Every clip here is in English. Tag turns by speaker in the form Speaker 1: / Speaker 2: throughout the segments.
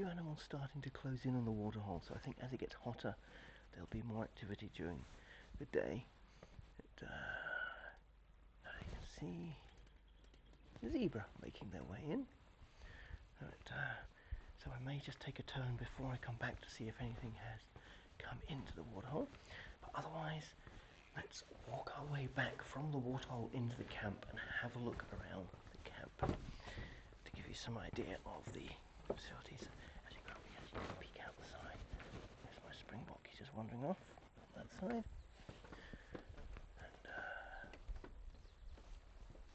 Speaker 1: few animals starting to close in on the waterhole, so I think as it gets hotter there'll be more activity during the day. But, you can see the zebra making their way in. But, so I may just take a turn before I come back to see if anything has come into the waterhole. But otherwise, let's walk our way back from the waterhole into the camp and have a look around the camp to give you some idea of the facilities. As you probably can peek out the side. There's my springbok, he's just wandering off on that side. And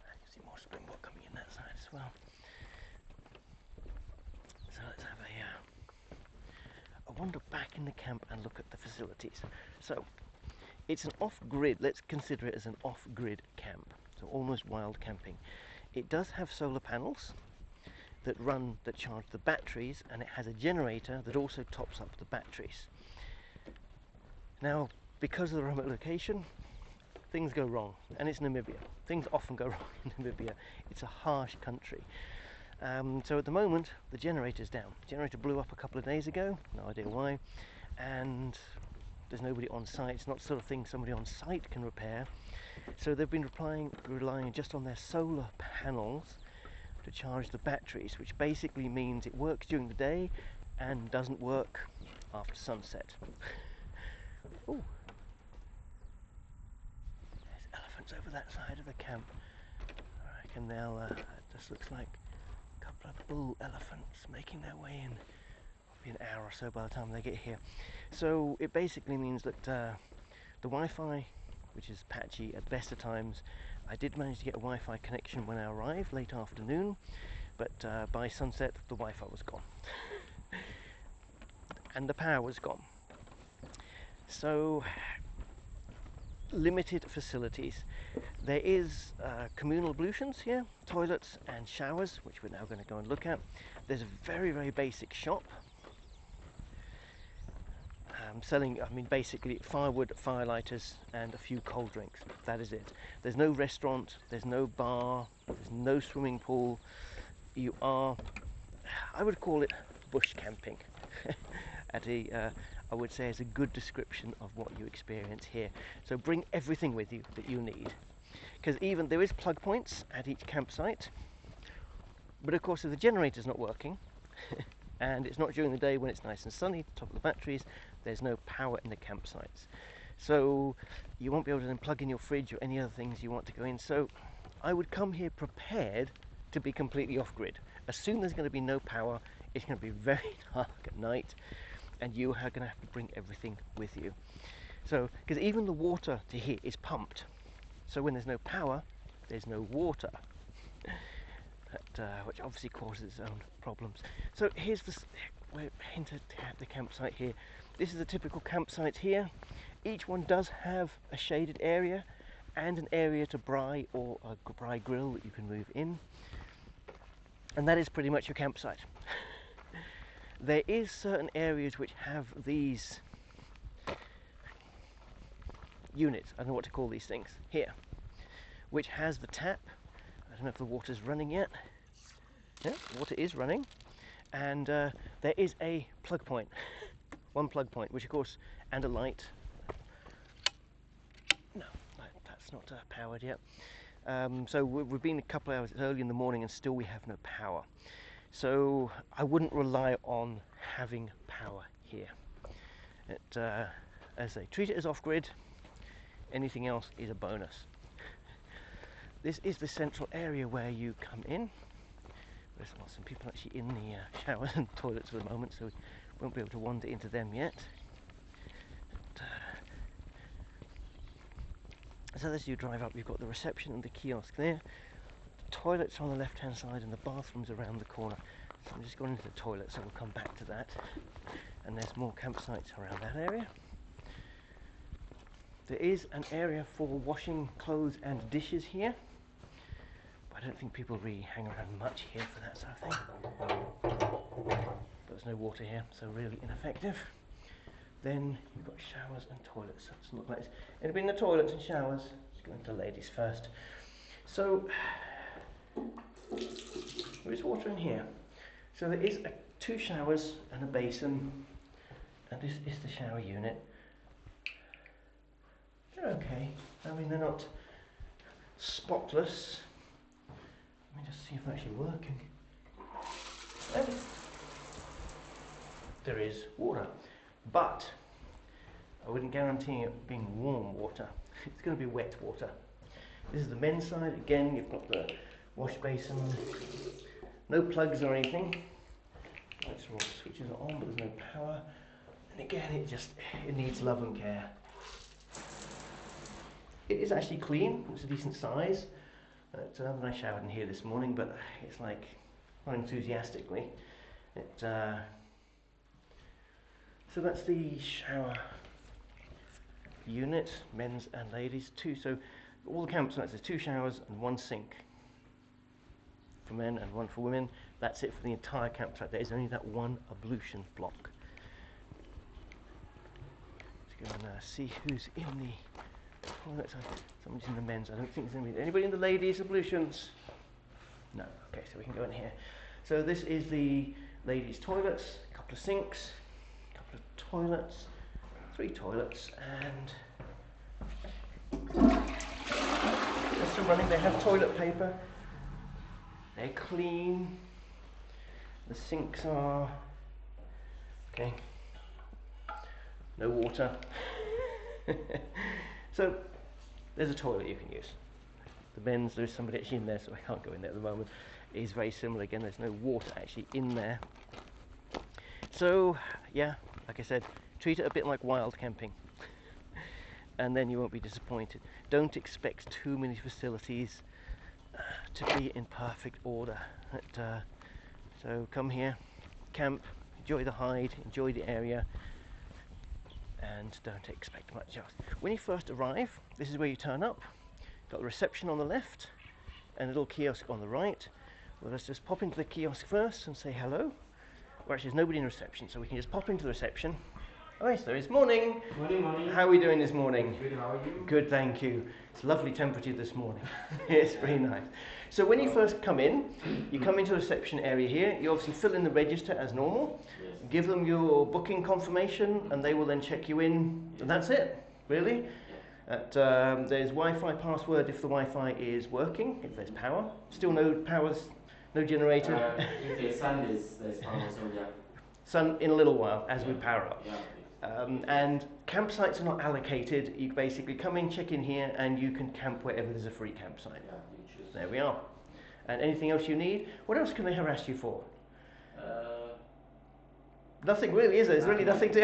Speaker 1: you can see more springbok coming in that side as well. So let's have a wander back in the camp and look at the facilities. So it's an off-grid, let's consider it as an off-grid camp, so almost wild camping. It does have solar panels that charge the batteries, and it has a generator that also tops up the batteries. Now, because of the remote location, things go wrong, and it's Namibia. Things often go wrong in Namibia. It's a harsh country. So at the moment, the generator's down. The generator blew up a couple of days ago, no idea why, and there's nobody on site. It's not the sort of thing somebody on site can repair. So they've been relying just on their solar panels to charge the batteries, which basically means it works during the day and doesn't work after sunset. Oh, there's elephants over that side of the camp. I reckon it just looks like a couple of bull elephants making their way in. It'll be an hour or so by the time they get here. So it basically means that the Wi-Fi, which is patchy at best of times, I did manage to get a Wi-Fi connection when I arrived late afternoon, but by sunset the Wi-Fi was gone and the power was gone. So limited facilities. There is communal ablutions here, toilets and showers, which we're now going to go and look at. There's a very, very basic shop selling, basically firewood, firelighters and a few cold drinks. That is it. There's no restaurant, there's no bar, there's no swimming pool. You are, I would call it bush camping. I would say is a good description of what you experience here. So bring everything with you that you need, because even there is plug points at each campsite, but of course if the generator's not working and it's not during the day when it's nice and sunny, top of the batteries, there's no power in the campsites. So you won't be able to then plug in your fridge or any other things you want to go in. So I would come here prepared to be completely off-grid. As soon as there's going to be no power, it's going to be very dark at night, and you are going to have to bring everything with you. So, because even the water to here is pumped, so when there's no power, there's no water. Which obviously causes its own problems. So here's we're into the campsite here. This is a typical campsite here. Each one does have a shaded area and an area to braai or a braai grill that you can move in. And that is pretty much your campsite. There is certain areas which have these units, I don't know what to call these things, here, which has the tap. I don't know if the water's running yet. Yeah, the water is running, and there is a plug point, one plug point, which of course, and a light. No, that's not powered yet. So we've been a couple of hours early in the morning and still we have no power. So I wouldn't rely on having power here. As they treat it as off-grid, anything else is a bonus. This is the central area where you come in. There's some people actually in the showers and toilets at the moment, so we won't be able to wander into them yet. So as you drive up, you've got the reception and the kiosk there. The toilets on the left-hand side and the bathrooms around the corner. So I'm just going into the toilet, so we'll come back to that. And there's more campsites around that area. There is an area for washing clothes and dishes here. But I don't think people really hang around much here for that sort of thing. But there's no water here, so really ineffective. Then you've got showers and toilets. So it doesn't look like this. It'll be in the toilets and showers. Let's go into ladies first. So there is water in here. So there is a 2 showers and a basin, and this is the shower unit. They're okay. I mean, they're not spotless. Let me just see if they're actually working. And there is water, but I wouldn't guarantee it being warm water. It's going to be wet water. This is the men's side. Again, you've got the wash basin. No plugs or anything. Lights are all switches are on, but there's no power. And again, it needs love and care. It is actually clean. It's a decent size. I showered in here this morning, but it's like not enthusiastically. So that's the shower unit, men's and ladies. So all the campsites, there's 2 showers and 1 sink for men and 1 for women. That's it for the entire campsite. There is only that 1 ablution block. Let's go and see who's in the toilet. Someone's in the men's. I don't think there's anybody in the ladies' ablutions. No. Okay, so we can go in here. So this is the ladies' toilets. A couple of sinks, a couple of toilets, 3 toilets, and just running. They have toilet paper. They're clean. The sinks are okay. No water. So there's a toilet you can use. The men's, there's somebody actually in there, so I can't go in there at the moment. It is very similar. Again, there's no water actually in there. So yeah, like I said, treat it a bit like wild camping, and then you won't be disappointed. Don't expect too many facilities to be in perfect order. So come here, camp, enjoy the hide, enjoy the area, and don't expect much else. When you first arrive, this is where you turn up. Got the reception on the left and a little kiosk on the right. Well, let's just pop into the kiosk first and say hello. Well, actually, there's nobody in reception, so we can just pop into the reception. Oh, yes, there is. Morning.
Speaker 2: Morning, morning.
Speaker 1: How are we doing this morning?
Speaker 2: Good, how are you?
Speaker 1: Good, thank you. It's lovely temperature this morning. It's very nice. So when you first come in, you come into the reception area here. You obviously fill in the register as normal.
Speaker 2: Yes.
Speaker 1: Give them your booking confirmation, and they will then check you in. And that's it, really. There's Wi-Fi password if the Wi-Fi is working, if there's power. Still no power, no generator.
Speaker 2: If there's sun, there's power, so yeah.
Speaker 1: Sun in a little while as we power up.
Speaker 2: Yeah.
Speaker 1: And campsites are not allocated. You basically come in, check in here, and you can camp wherever there's a free campsite.
Speaker 2: Yeah, you choose.
Speaker 1: There we are. And anything else you need? What else can they harass you for? Nothing really, is there? There's really nothing to...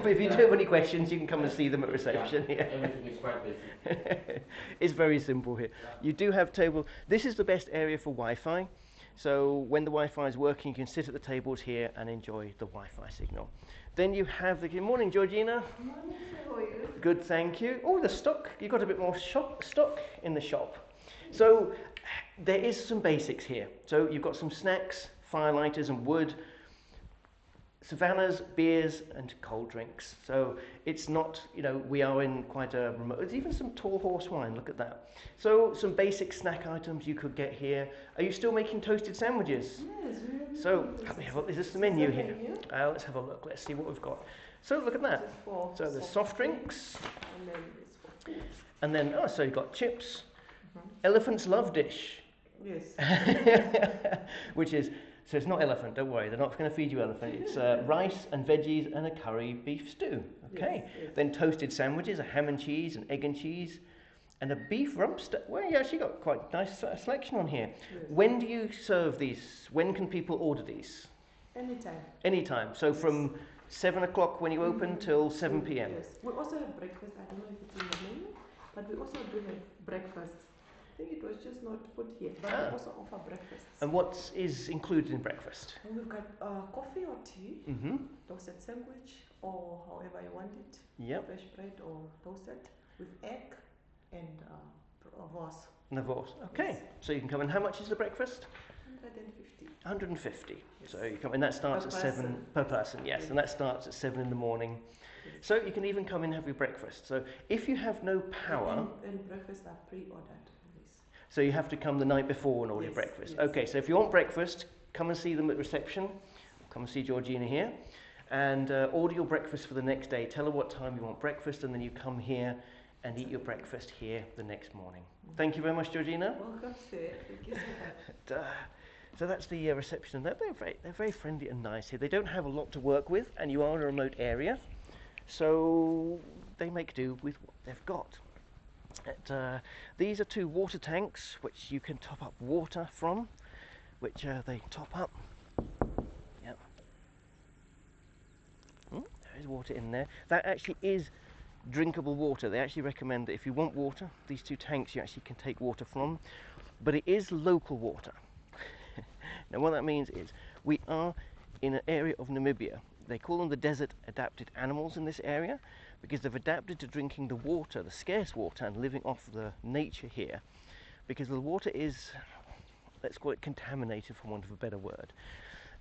Speaker 1: But if you do have any questions, you can come and see them at reception here.
Speaker 2: Everything is quite basic.
Speaker 1: It's very simple here.
Speaker 2: Yeah.
Speaker 1: You do have table... This is the best area for Wi-Fi. So when the Wi-Fi is working, you can sit at the tables here and enjoy the Wi-Fi signal. Then you have the... Good morning, Georgina.
Speaker 3: Good morning, how are you?
Speaker 1: Good, thank you. Oh, the stock. You've got a bit more stock in the shop. So there is some basics here. So you've got some snacks, firelighters and wood, savannas, beers and cold drinks. So it's not, we are in quite a remote... There's even some tall horse wine, look at that. So some basic snack items you could get here. Are you still making toasted sandwiches?
Speaker 3: Yes, we are.
Speaker 1: So, let me have a look. Is this the menu here? Let's have a look. Let's see what we've got. So, look at that. So, there's soft drinks.
Speaker 3: And then it's for food.
Speaker 1: And then, so you've got chips. Elephant's love dish.
Speaker 3: Yes.
Speaker 1: Which is, so it's not elephant, don't worry. They're not going to feed you elephant. It's rice and veggies and a curry beef stew. Okay.
Speaker 3: Yes.
Speaker 1: Then toasted sandwiches, a ham and cheese, an egg and cheese. And a beef rump steak. Well, you actually got quite a nice selection on here.
Speaker 3: Yes.
Speaker 1: When do you serve these? When can people order these?
Speaker 3: Anytime.
Speaker 1: Anytime. So from 7 o'clock when you open till 7 p.m.
Speaker 3: Yes. We also have breakfast. I don't know if it's in the menu, but we also do have breakfast. I think it was just not put here, but we also offer breakfast.
Speaker 1: And what is included in breakfast?
Speaker 3: And we've got coffee or tea,
Speaker 1: Mm-hmm.
Speaker 3: toasted sandwich, or however you want it.
Speaker 1: Yep.
Speaker 3: Fresh bread or toasted with egg and Navos.
Speaker 1: Navos. Okay.
Speaker 3: Yes.
Speaker 1: So you can come in. How much is the breakfast?
Speaker 3: 150.
Speaker 1: 150.
Speaker 3: Yes.
Speaker 1: So you come in. That starts
Speaker 3: Per
Speaker 1: at 7
Speaker 3: person.
Speaker 1: per person. Yes,
Speaker 3: Yes.
Speaker 1: and that starts at 7 in the morning.
Speaker 3: Yes.
Speaker 1: So you can even come in and have your breakfast. So if you have no power,
Speaker 3: And breakfast are pre-ordered. Yes.
Speaker 1: so you have to come the night before and order your
Speaker 3: Yes,
Speaker 1: breakfast.
Speaker 3: yes.
Speaker 1: Okay. So if you want breakfast, come and see them at reception. come and see Georgina here, and order your breakfast for the next day. Tell her what time you want breakfast, and then you come here and eat your breakfast here the next morning. Thank you very much, Georgina.
Speaker 3: Welcome, sir. Thank you so much.
Speaker 1: So that's the reception. They're very friendly and nice here. They don't have a lot to work with, and you are in a remote area, so they make do with what they've got. These are 2 water tanks which you can top up water from, which they top up. Yep. There is water in there. That actually is drinkable water. They actually recommend that if you want water, these 2 tanks you actually can take water from, but it is local water. Now what that means is we are in an area of Namibia. They call them the desert adapted animals in this area because they've adapted to drinking the water, the scarce water, and living off the nature here, because the water is, let's call it contaminated for want of a better word.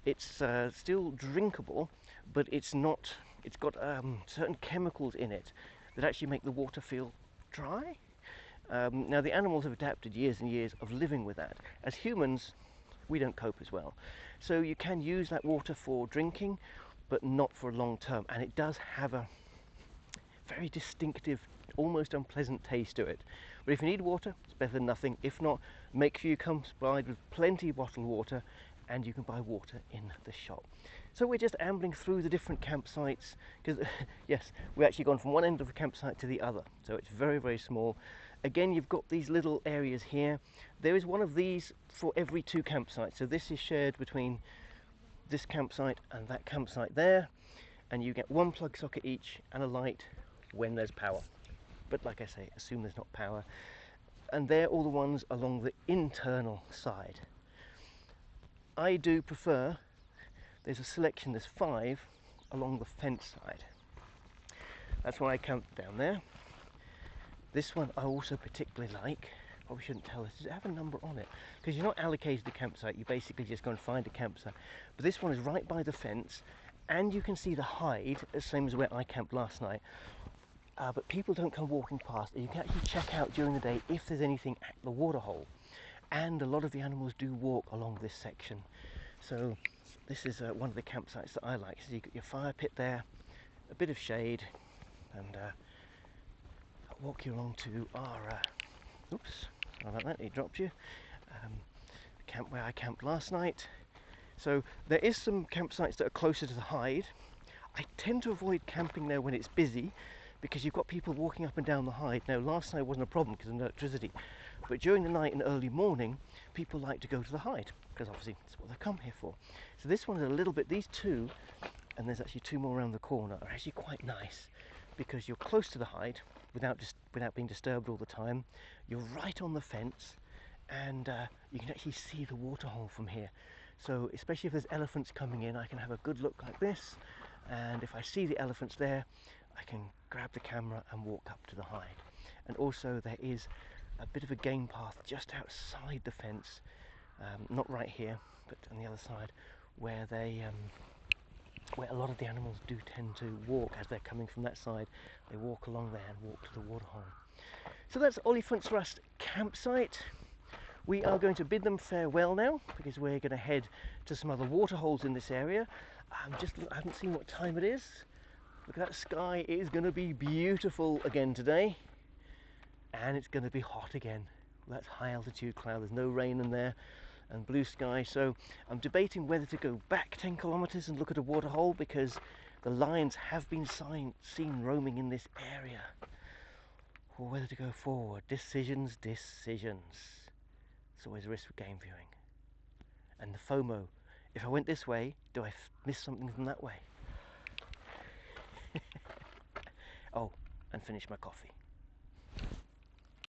Speaker 1: It's still drinkable, but it's not, it's got certain chemicals in it that actually make the water feel dry. Now the animals have adapted years and years of living with that. As humans, we don't cope as well. So you can use that water for drinking, but not for long term, and it does have a very distinctive, almost unpleasant taste to it. But if you need water, it's better than nothing. If not, make sure you come supplied with plenty of bottled water, and you can buy water in the shop. So we're just ambling through the different campsites, because yes, we've actually gone from one end of the campsite to the other, so it's very, very small. Again, you've got these little areas here. There is one of these for every 2 campsites, so this is shared between this campsite and that campsite there, and you get 1 plug socket each and a light when there's power. But like I say, assume there's not power. And they're all the ones along the internal side. I do prefer, there's a selection, there's 5 along the fence side. That's why I camped down there. This one I also particularly like. Probably shouldn't tell this. Does it have a number on it? Because you're not allocated a campsite, you basically just go and find a campsite. But this one is right by the fence, and you can see the hide, the same as where I camped last night. But people don't come walking past. You can actually check out during the day if there's anything at the waterhole. And a lot of the animals do walk along this section. So this is one of the campsites that I like. So you've got your fire pit there, a bit of shade, and I'll walk you along to our, oops, sorry about that, it dropped you, camp where I camped last night. So there is some campsites that are closer to the hide. I tend to avoid camping there when it's busy, because you've got people walking up and down the hide. Now last night wasn't a problem because of no electricity, but during the night and early morning people like to go to the hide because obviously that's what they've come here for. So this one is a little bit, these 2, and there's actually 2 more around the corner, are actually quite nice because you're close to the hide without being disturbed all the time. You're right on the fence, and you can actually see the waterhole from here. So especially if there's elephants coming in, I can have a good look like this, and if I see the elephants there, I can grab the camera and walk up to the hide. And also there is a bit of a game path just outside the fence, not right here, but on the other side, where they where a lot of the animals do tend to walk as they're coming from that side. They walk along there and walk to the waterhole. So that's Olifantsrus campsite. We are going to bid them farewell now because we're going to head to some other waterholes in this area. I haven't seen what time it is. Look at that sky, it is going to be beautiful again today, and it's going to be hot again. That's high altitude cloud, there's no rain in there, and blue sky. So I'm debating whether to go back 10 kilometers and look at a waterhole, because the lions have been seen roaming in this area, or whether to go forward. Decisions. It's always a risk with game viewing. And the FOMO, if I went this way, do I miss something from that way? Oh, and finish my coffee.